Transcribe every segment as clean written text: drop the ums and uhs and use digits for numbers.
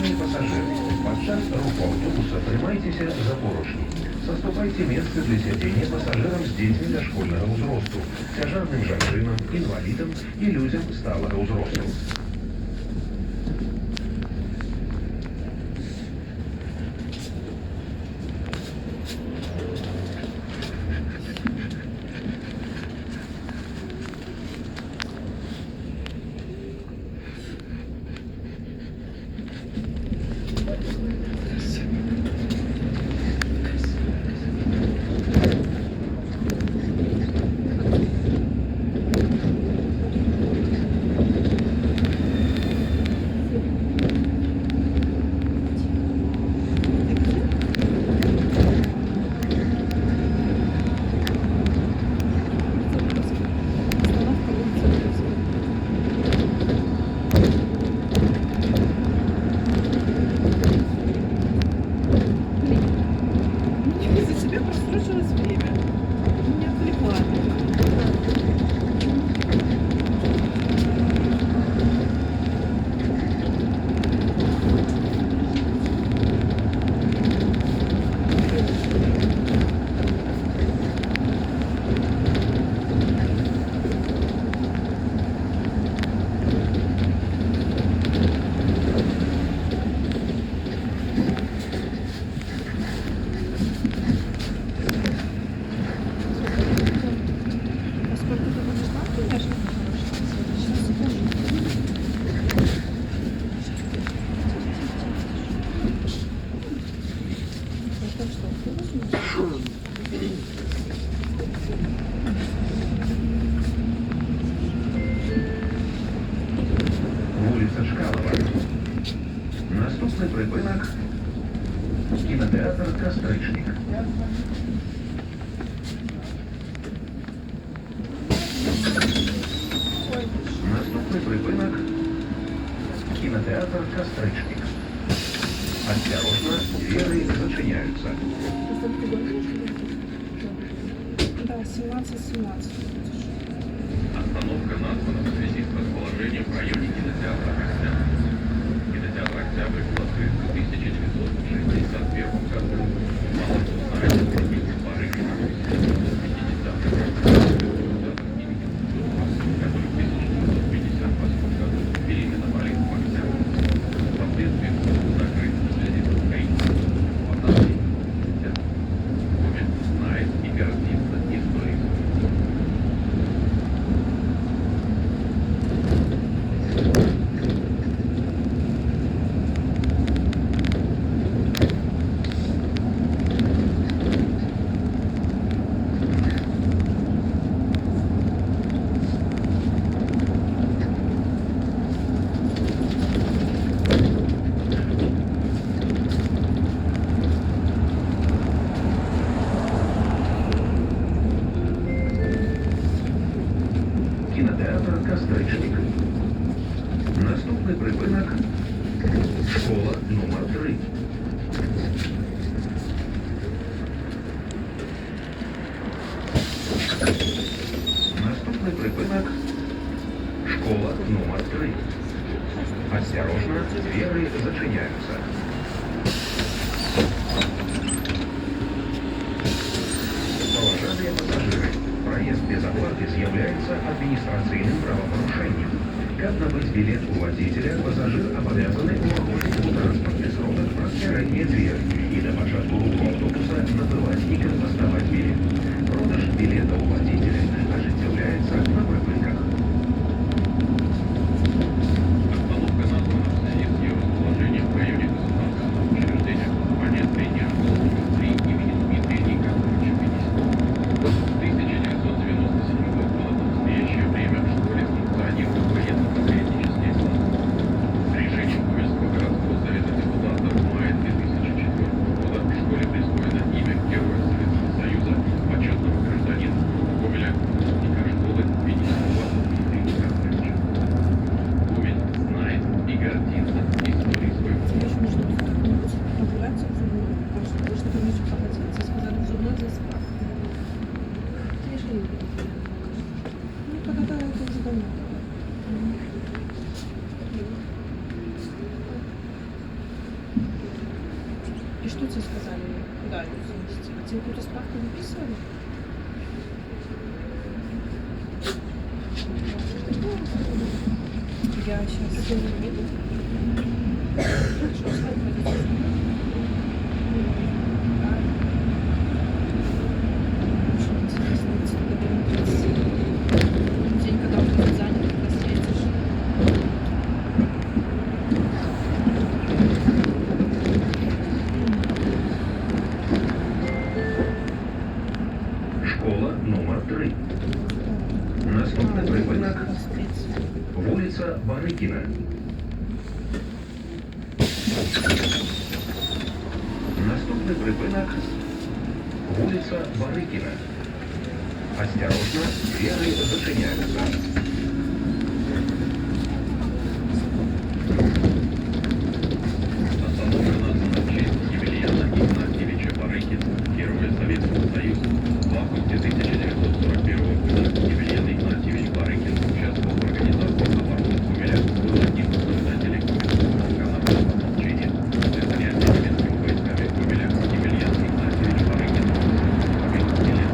Уважаемые пассажиры, падчас руху автобуса трымайцеся за поручні. Саступайце месцы для сядзення пассажирам з дзецьмі дашкольнага ўзросту, цяжарным жанчынам, інвалідам і людзям сталага ўзросту. Вулиця Чкалова. Наступний припинок – кінотеатр «Кастричник». Наступний припинок – кінотеатр «Кастричник». Осторожно, двери зачиняются. Да, 17-17. Остановка названа в связи с расположением в районе кинотеатра «Октябрь». Кинотеатр «Октябрь» был открыт в 1961 году. Мало кто знает о таких Париже в 1950-х годах, который в 1958 году переименовали в «Октябрь». Впоследствии был закрыт в связи с строительством фотографий. Гомель знает и гордится историей. Кінотеатр «Кастричник». Наступний припинок – школа номер 3. Наступний припинок – школа номер 3. Осторожно, двери зачиняются. Уважаемые пассажиры, проезд без оплаты является административным правопорушением. Как набыть билет у водителя, пассажир обязаны улагодить у транспортных сроках простирание двери и до початку руху автобуса набывать и компостовать билет. Продаж билета у водителя осуществляется на припынках. Остановка названа в связи с ее расположением в районе государственного учреждения компании «Тренер» номер 3 имени Дмитрия Николаевича Пенискова. В 1997 году в настоящее время в школе функционирует военно-патриотический класс. Решением Гомельского городского совета депутатов в мае 2004 года в школе присвоено имя Героя Советского Союза, почетного гражданина Гомеля, выпускника школы Пенискова Дмитрия Николаевича. Гомель знает и гордится историей своего Я города. еще нужно прогуляться в журнал. Вы что-то не хотите. Сказали, в журнал за справку. Я же не буду. Ну, когда это уже давно. что тебе сказали? Куда ее занести? А тебе какую-то справку выписывали? Я сейчас не буду. Что с тобой происходит? Очень интересно, если ты день, когда он будет занят, когда встретишь. Школа номер 3. Наступний припинок вулиця Барикіна. Наступний припинок вулиця Барикіна. Осторожно, двери зачиняються. Остановлена на честь Емельяна Игнатьевича Барыкина, Героя Советского Союза. В августе 1941 года Емельян Игнатьевич Барыкин участвовал в организации обороны Гомеля, был одним из создателей Гомельского канала молчания. Для занятия немецкими войсками Гомеля Емельян Игнатьевич Барыкин победил лет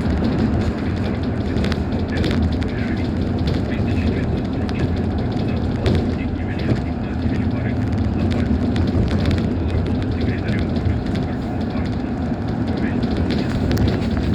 комиссара партизанского отряда «Большевик». В 1944 года полковник Емельян Игнатьевич Барыкин напали. Работать секретарем Гомельского горкома партии. Гомель, Вулиця Барикіна.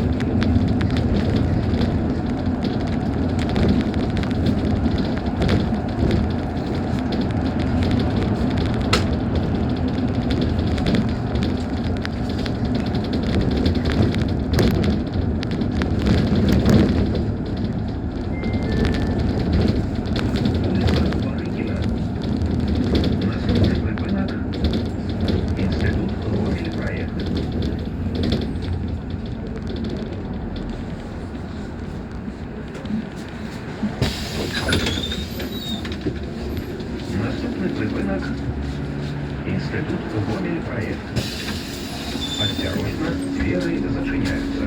Наступний припинок Інститут Гомельпроект. Наступний припинок Інститут Гомельпроект. Осторожно, двери зачиняються.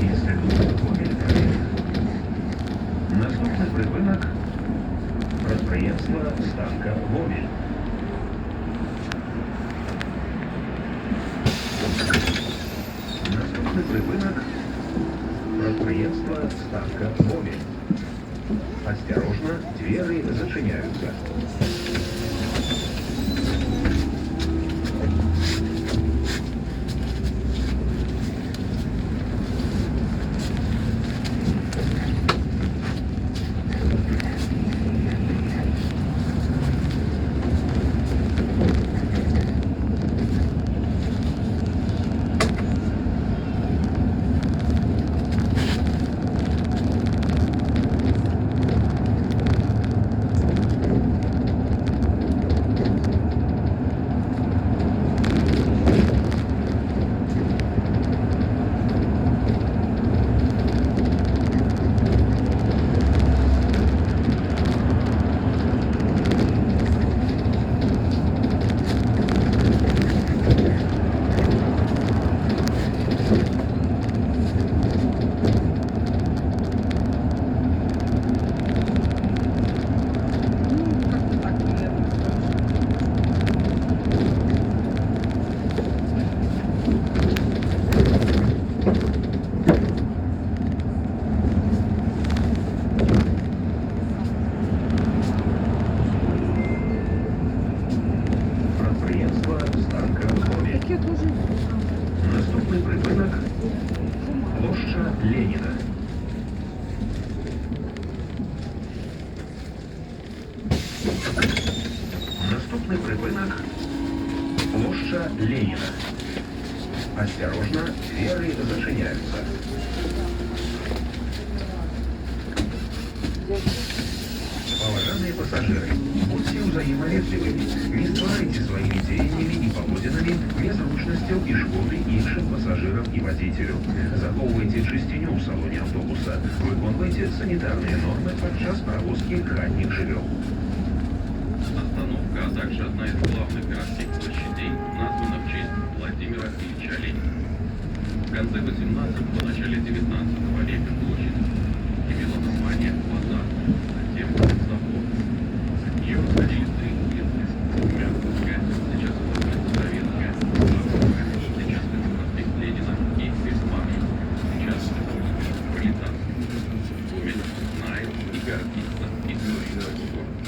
Інститут Гомельпроект. Наступний припинок підприємство Ставка Гомель. Наступний припинок підприємство Ставка Гомель. Осторожно, двери зачиняються. Ленина. Наступний припинок – площа Ленина. Осторожно, двери зачиняются. Уважаемые пассажиры, будьте взаимовежливыми, не створайте своими деяниями и поводинами незручностью і шкоди іншим пасажирам і водителю. Заховуйте чистоту в салоне автобуса. Виконуйте санитарные нормы подчас провозки хатних живем. Остановка, а также одна из главных городских площадей, названа в честь Владимира Ильича Ленина. В конце 18-го, начале 19 века площадь имела название Базар, затем Завод. От нее расходились три улицы: Мягковская, сейчас это улица Советская, Заводская, сейчас это проспект Ленина, и Беспашевская, сейчас это улица Пролетарская. Гомель знает и гордится историей своего города.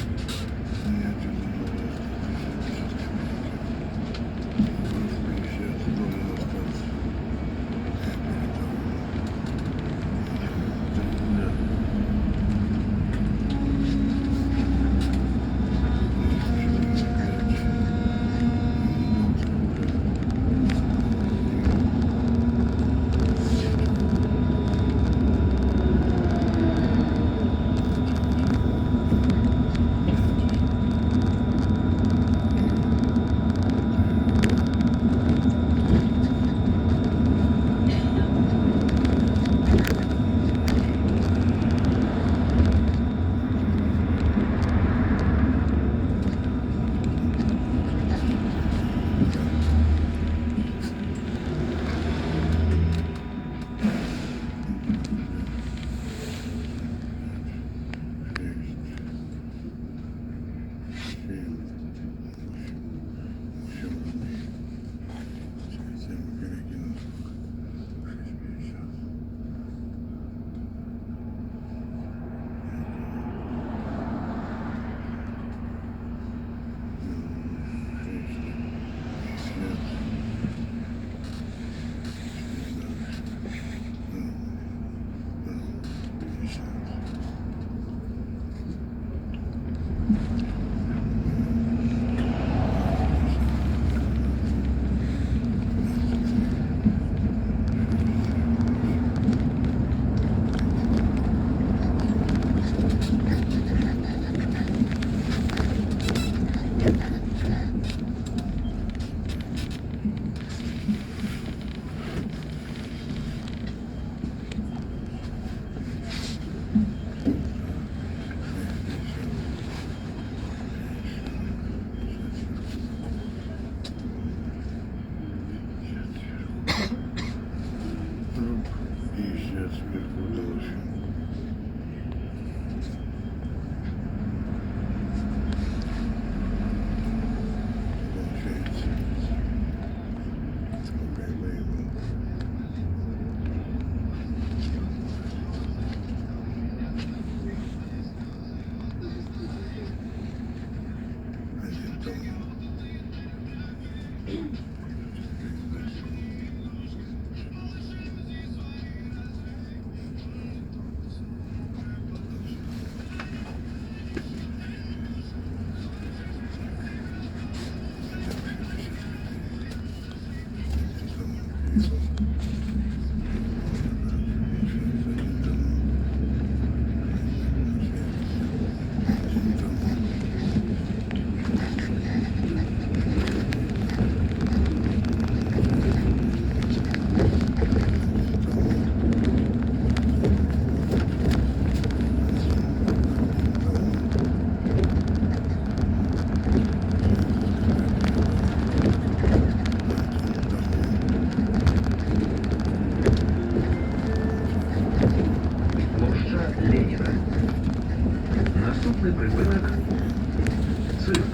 Наступний припинок – цирк.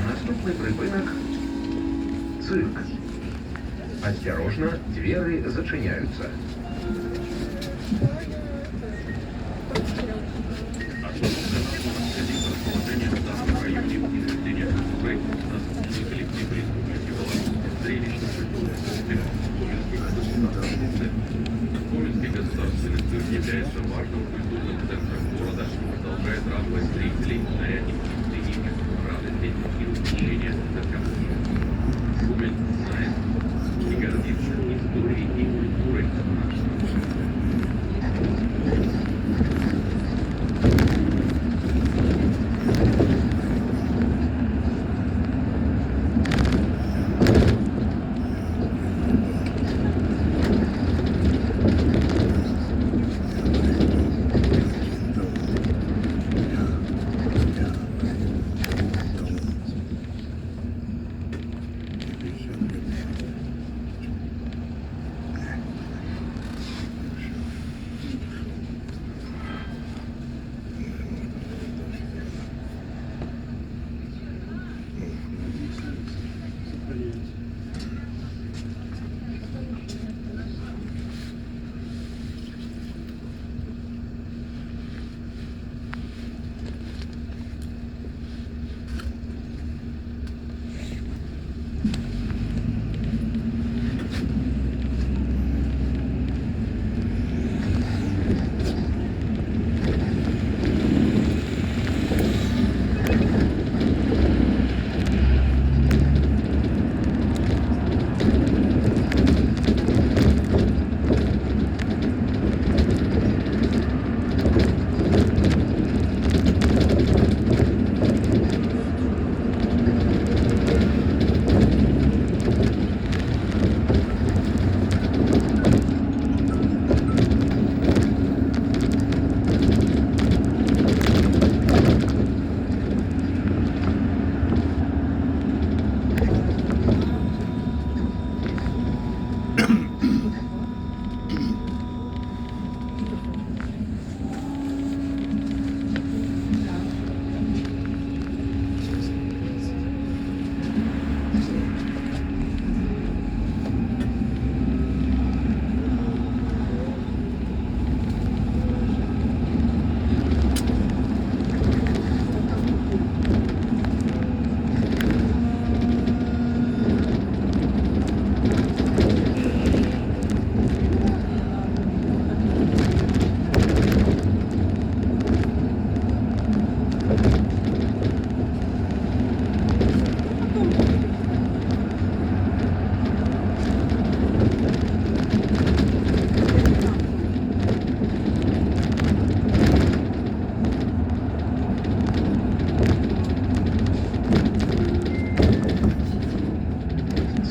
Наступний припинок – цирк. Осторожно, двери зачиняются. Остановка находится в расположении в данном районе утверждения проекта «Доступный коллектив руководителя Гомельских государственных центров. Гомельский государственный цирк является важным культурным центром города и продолжает радовать зрителей нарядными впечатлениями, радости и увлечения цирковыми. Гомель знает и гордится историей и культурой нашего города.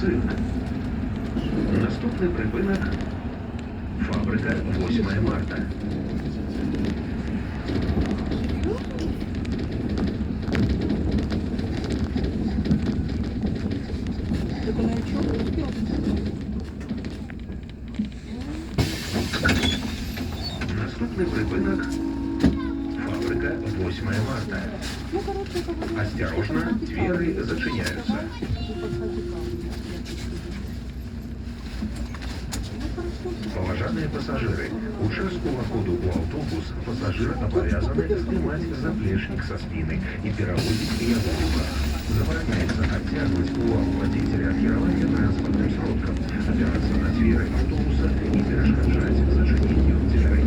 Цирк. Наступний припинок – фабрика 8 марта. Так она и чё, успел? Наступний припинок – фабрика 8 марта. Ну, короче, это вот... Осторожно, двери зачиняются. Уважаемые пассажиры, участкового коду у автобус пассажир обязаны снимать заплечник со спины и переводить его в руках. Забороняется оттягивать увагу водителя от керования транспортным сродком, опираться на двери автобуса и перешкоджать зачинению дверей.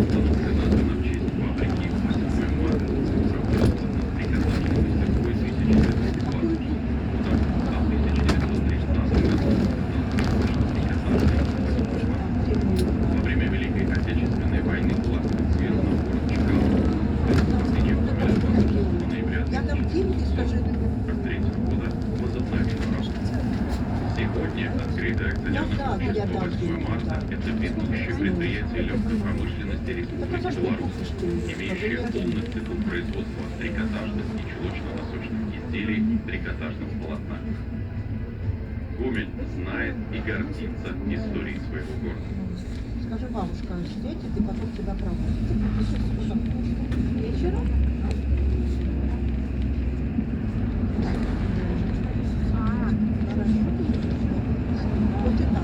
Установлена в честь фабрики 8 марта. Во время Великой Отечественной войны была оккупирована город Чкалов. Вторжение Гомеля 26 ноября Я дам деньги, скажи. 1943 года возобновила работу. Сегодня открытое акционерное общество 8 марта – это ведущее предприятие легкой промышленности Республики Беларусь, имеющее полный цикл производства трикотажных и чулочно-носочных изделий трикотажного полотна. Гомель знает и гордится историей своего города. Скажи, бабушка, сидите, ты потом тебя проводит. Вечером? Вот и так.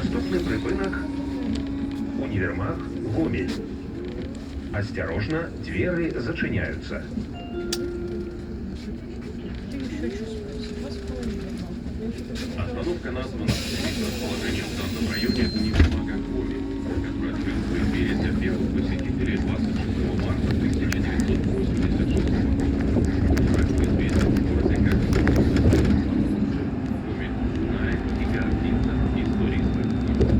Наступний припинок – універмаг «Гомель». Осторожно, двери зачиняются. Остановка названа в связи с расположением в данном районе универмага «Гомель», который открыл свои двери для первых посетителей 26 марта 1986 года. Широко известен в городе как Гомель знает и гордится историей своего города.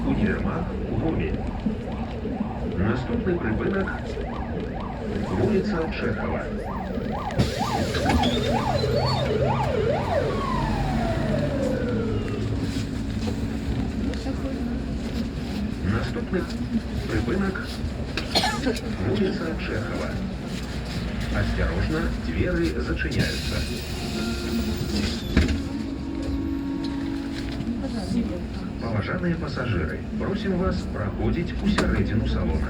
Універмаг «Гомель». Наступний припинок – вулиця Чехова. Наступний припинок – вулиця Чехова. Осторожно, двери зачиняются. Поважаныя пассажиры, просим вас проходить у сярэдзіну салона.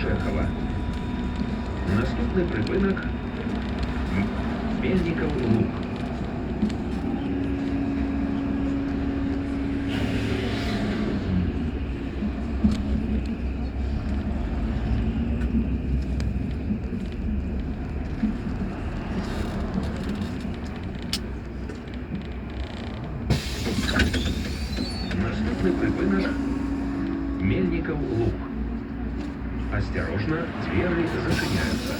Чехова. Наступний припинок Мельников Луг. Наступний припинок Мельников Луг. Осторожно, двери зачиняются.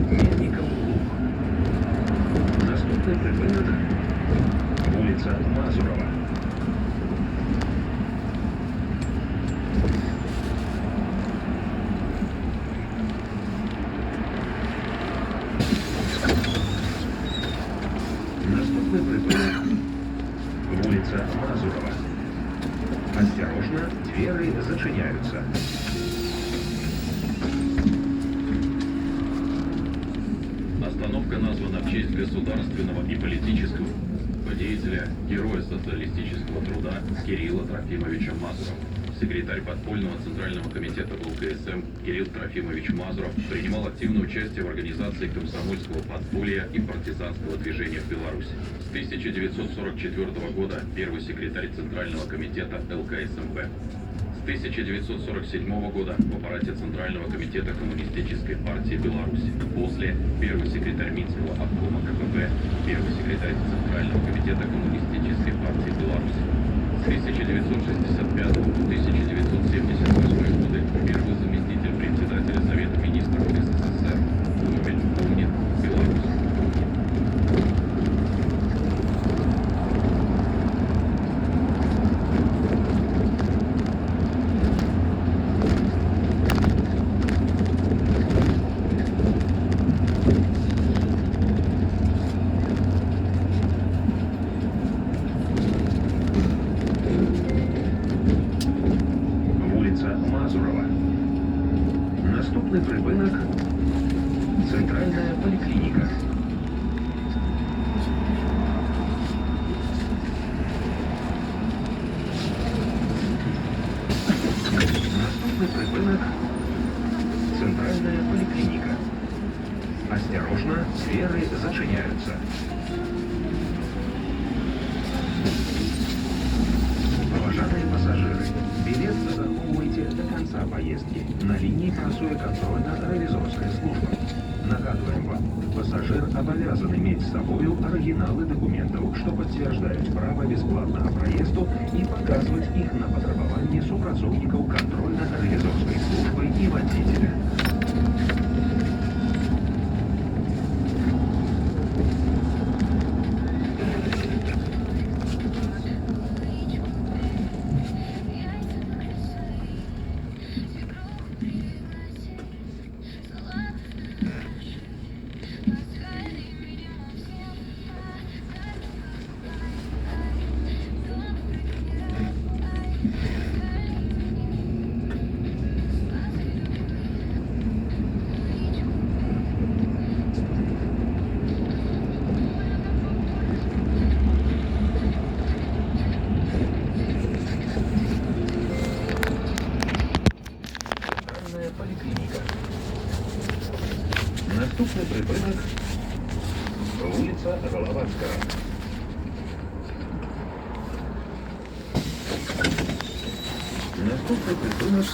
Мельников Луг. Наступний припинок вулиця Мазурова. Наступний припинок вулиця Мазурова. Осторожно, двери зачиняются. Остановка названа в честь государственного и политического деятеля, героя социалистического труда Кирилла Трофимовича Мазурова. Секретарь подпольного Центрального комитета ВЛКСМ Кирилл Трофимович Мазуров принимал активное участие в организации комсомольского подполья и партизанского движения в Беларуси. С 1944 года первый секретарь Центрального комитета ЛКСМБ. С 1947 года в аппарате Центрального комитета Коммунистической партии Беларуси. После первый секретарь Минского обкома КПБ, первый секретарь Центрального комитета Коммунистической партии Беларуси. С 1965 по 1978 годы первый заместитель председателя Совета министров СССР. Гомель помнит Беларусь. Вулиця Мазурова. Наступний припинок Центральная поликлиника. Наступний припинок Центральная поликлиника. Осторожно, двери зачиняются. Уважаемые пассажиры, билет заховывайте до конца поездки. На линии працує контрольно-ревизорская служба. Нагадываем вам, пассажир обязан иметь с собою оригиналы документов, что подтверждают право бесплатного проезду и показывать их на потребование супрацовников контрольно-ревизорской службы и водителя. Поликлиника. Наступний припинок вулиця Головацького. Слухайте, ну ж